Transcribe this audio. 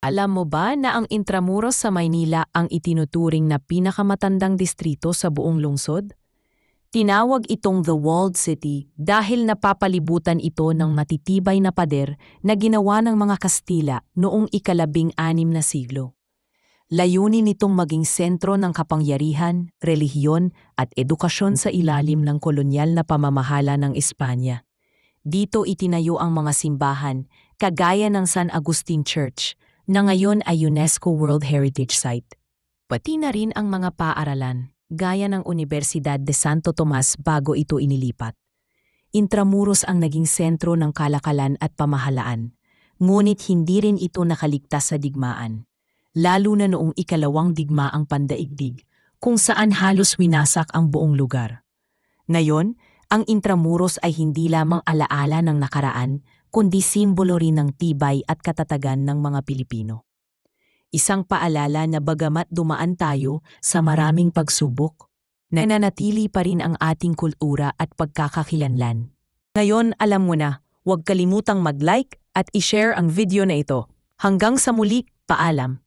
Alam mo ba na ang Intramuros sa Maynila ang itinuturing na pinakamatandang distrito sa buong lungsod? Tinawag itong The Walled City dahil napapalibutan ito ng matitibay na pader na ginawa ng mga Kastila noong ika-16 na siglo. Layunin nitong maging sentro ng kapangyarihan, relihiyon at edukasyon sa ilalim ng kolonyal na pamamahala ng Espanya. Dito itinayo ang mga simbahan, kagaya ng San Agustin Church, na ngayon ay UNESCO World Heritage Site. Pati na rin ang mga paaralan, gaya ng Universidad de Santo Tomas bago ito inilipat. Intramuros ang naging sentro ng kalakalan at pamahalaan, ngunit hindi rin ito nakaligtas sa digmaan. Lalo na noong ikalawang digmaang pandaigdig, kung saan halos winasak ang buong lugar. Ngayon, ang Intramuros ay hindi lamang alaala ng nakaraan, kundi simbolo rin ng tibay at katatagan ng mga Pilipino. Isang paalala na bagamat dumaan tayo sa maraming pagsubok, nananatili pa rin ang ating kultura at pagkakakilanlan. Ngayon, alam mo na, huwag kalimutang mag-like at i-share ang video na ito. Hanggang sa muli, paalam!